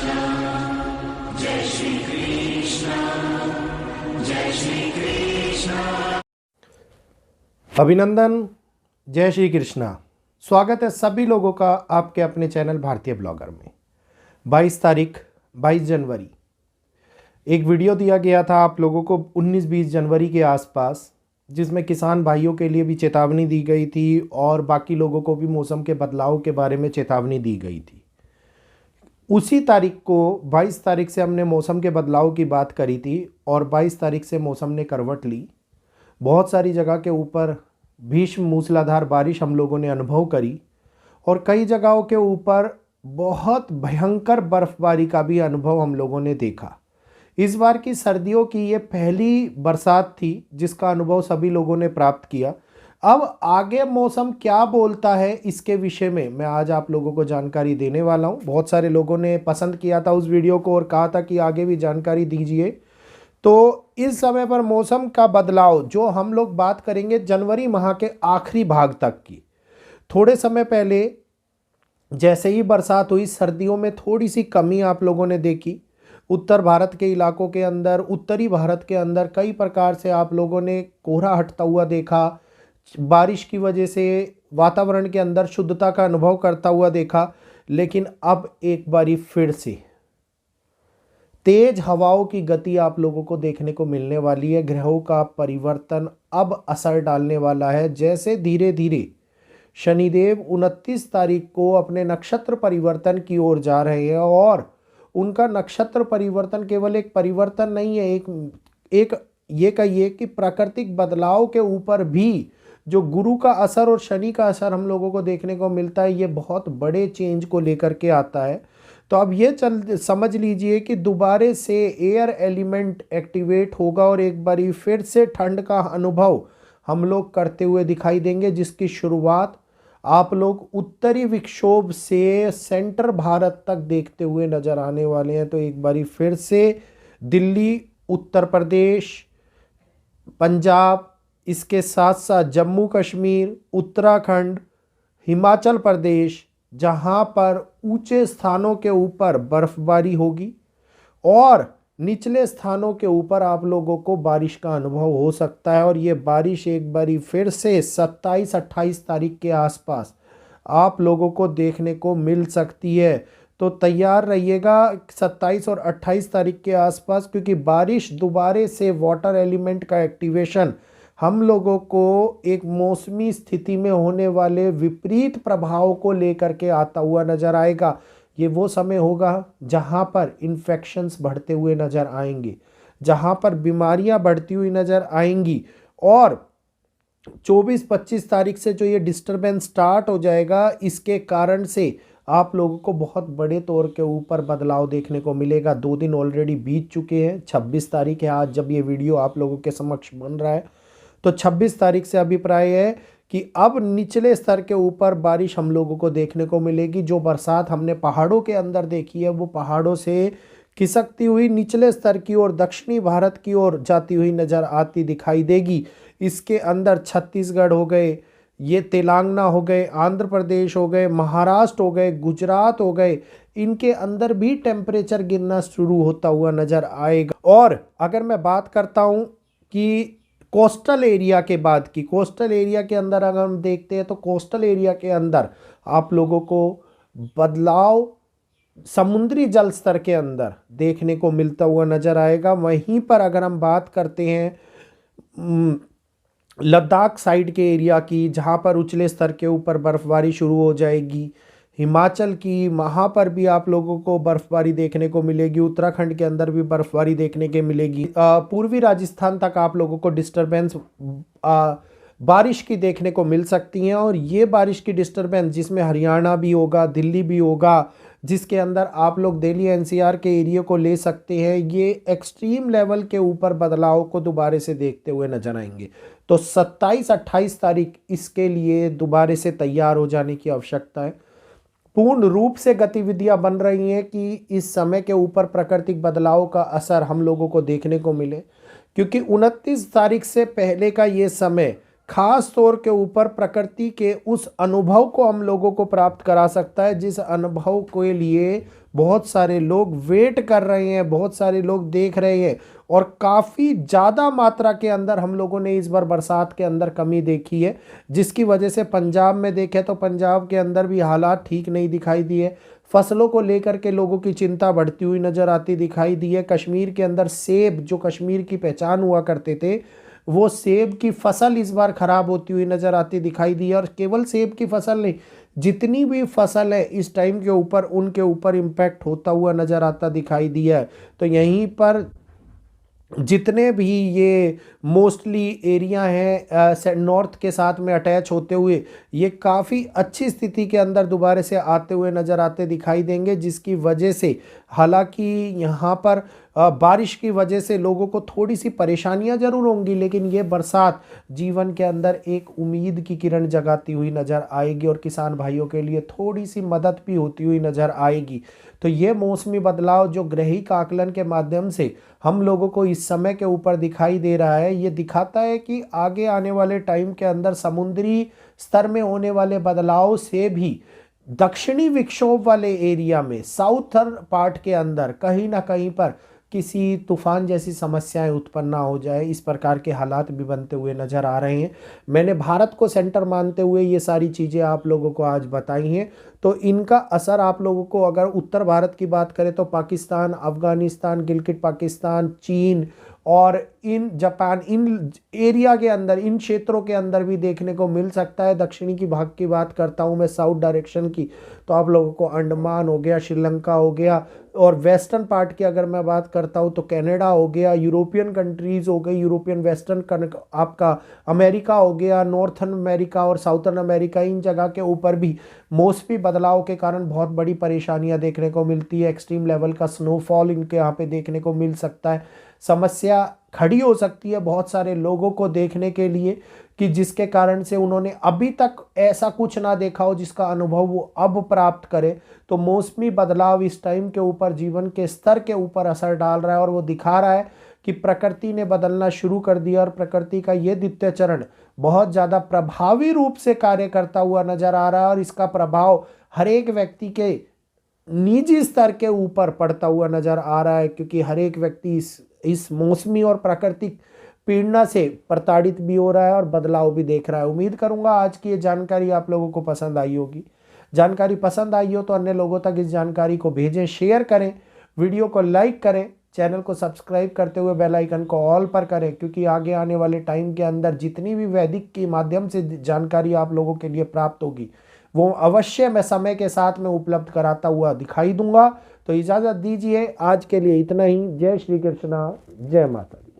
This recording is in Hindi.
जय श्री कृष्ण, जय श्री कृष्ण। अभिनंदन, जय श्री कृष्णा। स्वागत है सभी लोगों का आपके अपने चैनल भारतीय ब्लॉगर में। 22 तारीख 22 जनवरी एक वीडियो दिया गया था आप लोगों को 19-20 जनवरी के आसपास, जिसमें किसान भाइयों के लिए भी चेतावनी दी गई थी और बाकी लोगों को भी मौसम के बदलाव के बारे में चेतावनी दी गई थी। उसी तारीख को 22 तारीख से हमने मौसम के बदलाव की बात करी थी और 22 तारीख से मौसम ने करवट ली। बहुत सारी जगह के ऊपर भीषण मूसलाधार बारिश हम लोगों ने अनुभव करी और कई जगहों के ऊपर बहुत भयंकर बर्फबारी का भी अनुभव हम लोगों ने देखा। इस बार की सर्दियों की ये पहली बरसात थी जिसका अनुभव सभी लोगों ने प्राप्त किया। अब आगे मौसम क्या बोलता है इसके विषय में मैं आज आप लोगों को जानकारी देने वाला हूँ। बहुत सारे लोगों ने पसंद किया था उस वीडियो को और कहा था कि आगे भी जानकारी दीजिए। तो इस समय पर मौसम का बदलाव जो हम लोग बात करेंगे जनवरी माह के आखिरी भाग तक की। थोड़े समय पहले जैसे ही बरसात हुई, सर्दियों में थोड़ी सी कमी आप लोगों ने देखी। उत्तर भारत के इलाकों के अंदर, उत्तरी भारत के अंदर कई प्रकार से आप लोगों ने कोहरा हटता हुआ देखा। बारिश की वजह से वातावरण के अंदर शुद्धता का अनुभव करता हुआ देखा। लेकिन अब एक बारी फिर से तेज हवाओं की गति आप लोगों को देखने को मिलने वाली है। ग्रहों का परिवर्तन अब असर डालने वाला है। जैसे धीरे धीरे शनिदेव 29 तारीख को अपने नक्षत्र परिवर्तन की ओर जा रहे हैं और उनका नक्षत्र परिवर्तन केवल एक परिवर्तन नहीं है, एक ये कहिए कि प्राकृतिक बदलाव के ऊपर भी जो गुरु का असर और शनि का असर हम लोगों को देखने को मिलता है, ये बहुत बड़े चेंज को लेकर के आता है। तो अब ये समझ लीजिए कि दोबारे से एयर एलिमेंट एक्टिवेट होगा और एक बारी फिर से ठंड का अनुभव हम लोग करते हुए दिखाई देंगे, जिसकी शुरुआत आप लोग उत्तरी विक्षोभ से सेंटर भारत तक देखते हुए नजर आने वाले हैं। तो एक बारी फिर से दिल्ली, उत्तर प्रदेश, पंजाब, इसके साथ साथ जम्मू कश्मीर, उत्तराखंड, हिमाचल प्रदेश, जहां पर ऊंचे स्थानों के ऊपर बर्फबारी होगी और निचले स्थानों के ऊपर आप लोगों को बारिश का अनुभव हो सकता है। और ये बारिश एक बारी फिर से 27-28 तारीख के आसपास आप लोगों को देखने को मिल सकती है। तो तैयार रहिएगा 27 और 28 तारीख के आसपास, क्योंकि बारिश दोबारे से वाटर एलिमेंट का एक्टिवेशन हम लोगों को एक मौसमी स्थिति में होने वाले विपरीत प्रभाव को लेकर के आता हुआ नजर आएगा। ये वो समय होगा जहां पर इन्फेक्शंस बढ़ते हुए नजर आएंगे, जहां पर बीमारियां बढ़ती हुई नजर आएंगी। और 24-25 तारीख से जो ये डिस्टरबेंस स्टार्ट हो जाएगा, इसके कारण से आप लोगों को बहुत बड़े तौर के ऊपर बदलाव देखने को मिलेगा। 2 दिन ऑलरेडी बीत चुके हैं। 26 तारीख है आज जब ये वीडियो आप लोगों के समक्ष बन रहा है। तो 26 तारीख से अभिप्राय है कि अब निचले स्तर के ऊपर बारिश हम लोगों को देखने को मिलेगी। जो बरसात हमने पहाड़ों के अंदर देखी है, वो पहाड़ों से खिसकती हुई निचले स्तर की ओर, दक्षिणी भारत की ओर जाती हुई नजर आती दिखाई देगी। इसके अंदर छत्तीसगढ़ हो गए, ये तेलंगाना हो गए, आंध्र प्रदेश हो गए, महाराष्ट्र हो गए, गुजरात हो गए, इनके अंदर भी टेम्परेचर गिरना शुरू होता हुआ नजर आएगा। और अगर मैं बात करता हूँ कि कोस्टल एरिया के बाद की, कोस्टल एरिया के अंदर अगर हम देखते हैं तो कोस्टल एरिया के अंदर आप लोगों को बदलाव समुद्री जल स्तर के अंदर देखने को मिलता हुआ नजर आएगा। वहीं पर अगर हम बात करते हैं लद्दाख साइड के एरिया की, जहां पर उछले स्तर के ऊपर बर्फबारी शुरू हो जाएगी, हिमाचल की, वहाँ पर भी आप लोगों को बर्फबारी देखने को मिलेगी। उत्तराखंड के अंदर भी बर्फबारी देखने के मिलेगी। पूर्वी राजस्थान तक आप लोगों को डिस्टरबेंस बारिश की देखने को मिल सकती हैं। और ये बारिश की डिस्टरबेंस जिसमें हरियाणा भी होगा, दिल्ली भी होगा, जिसके अंदर आप लोग दिल्ली एनसीआर के एरिया को ले सकते हैं, ये एक्सट्रीम लेवल के ऊपर बदलाव को दोबारा से देखते हुए नजर आएंगे। तो 27-28 तारीख इसके लिए दोबारा से तैयार हो जाने की आवश्यकता है। पूर्ण रूप से गतिविधियां बन रही हैं कि इस समय के ऊपर प्राकृतिक बदलाव का असर हम लोगों को देखने को मिले, क्योंकि 29 तारीख से पहले का ये समय खास तौर के ऊपर प्रकृति के उस अनुभव को हम लोगों को प्राप्त करा सकता है जिस अनुभव के लिए बहुत सारे लोग वेट कर रहे हैं, बहुत सारे लोग देख रहे हैं। और काफ़ी ज़्यादा मात्रा के अंदर हम लोगों ने इस बार बरसात के अंदर कमी देखी है, जिसकी वजह से पंजाब में देखें तो पंजाब के अंदर भी हालात ठीक नहीं दिखाई दिए। फसलों को लेकर के लोगों की चिंता बढ़ती हुई नज़र आती दिखाई दी है। कश्मीर के अंदर सेब, जो कश्मीर की पहचान हुआ करते थे, वो सेब की फसल इस बार खराब होती हुई नज़र आती दिखाई दी है। और केवल सेब की फसल नहीं, जितनी भी फसल है इस टाइम के ऊपर, उनके ऊपर इम्पैक्ट होता हुआ नज़र आता दिखाई दिया है। तो यहीं पर जितने भी ये मोस्टली एरिया हैं नॉर्थ के साथ में अटैच होते हुए, ये काफ़ी अच्छी स्थिति के अंदर दोबारा से आते हुए नज़र आते दिखाई देंगे, जिसकी वजह से हालांकि यहाँ पर बारिश की वजह से लोगों को थोड़ी सी परेशानियां जरूर होंगी, लेकिन ये बरसात जीवन के अंदर एक उम्मीद की किरण जगाती हुई नज़र आएगी और किसान भाइयों के लिए थोड़ी सी मदद भी होती हुई नज़र आएगी। तो ये मौसमी बदलाव जो ग्रहिक आकलन के माध्यम से हम लोगों को इस समय के ऊपर दिखाई दे रहा है, ये दिखाता है कि आगे आने वाले टाइम के अंदर समुद्री स्तर में होने वाले बदलाव से भी दक्षिणी विक्षोभ वाले एरिया में, साउथर्न पार्ट के अंदर कहीं ना कहीं पर किसी तूफान जैसी समस्याएं उत्पन्न ना हो जाए, इस प्रकार के हालात भी बनते हुए नज़र आ रहे हैं। मैंने भारत को सेंटर मानते हुए ये सारी चीज़ें आप लोगों को आज बताई हैं। तो इनका असर आप लोगों को, अगर उत्तर भारत की बात करें तो पाकिस्तान, अफगानिस्तान, गिलगिट पाकिस्तान, चीन और इन जापान, इन एरिया के अंदर, इन क्षेत्रों के अंदर भी देखने को मिल सकता है। दक्षिणी की भाग की बात करता हूँ मैं, साउथ डायरेक्शन की, तो आप लोगों को अंडमान हो गया, श्रीलंका हो गया, और वेस्टर्न पार्ट की अगर मैं बात करता हूँ तो कनाडा हो गया, यूरोपियन कंट्रीज़ हो गई, यूरोपियन वेस्टर्न आपका अमेरिका हो गया, नॉर्थर्न अमेरिका और साउथर्न अमेरिका, इन जगह के ऊपर भी मौसमी बदलाव के कारण बहुत बड़ी परेशानियां देखने को मिलती है। एक्सट्रीम लेवल का स्नोफॉल इनके यहाँ पे देखने को मिल सकता है। समस्या खड़ी हो सकती है बहुत सारे लोगों को देखने के लिए कि जिसके कारण से उन्होंने अभी तक ऐसा कुछ ना देखा हो जिसका अनुभव वो अब प्राप्त करे। तो मौसमी बदलाव इस टाइम के ऊपर जीवन के स्तर के ऊपर असर डाल रहा है और वो दिखा रहा है कि प्रकृति ने बदलना शुरू कर दिया और प्रकृति का ये द्वितीय चरण बहुत ज़्यादा प्रभावी रूप से कार्य करता हुआ नजर आ रहा है और इसका प्रभाव हर एक व्यक्ति के निजी स्तर के ऊपर पड़ता हुआ नजर आ रहा है, क्योंकि हर एक व्यक्ति इस मौसमी और प्राकृतिक पीड़ना से प्रताड़ित भी हो रहा है और बदलाव भी देख रहा है। उम्मीद करूंगा आज की ये जानकारी आप लोगों को पसंद आई होगी। जानकारी पसंद आई हो तो अन्य लोगों तक इस जानकारी को भेजें, शेयर करें, वीडियो को लाइक करें, चैनल को सब्सक्राइब करते हुए बेल आइकन को ऑल पर करें, क्योंकि आगे आने वाले टाइम के अंदर जितनी भी वैदिक के माध्यम से जानकारी आप लोगों के लिए प्राप्त होगी वो अवश्य मैं समय के साथ में उपलब्ध कराता हुआ दिखाई दूंगा। तो इजाज़त दीजिए, आज के लिए इतना ही। जय श्री कृष्णा, जय माता दी।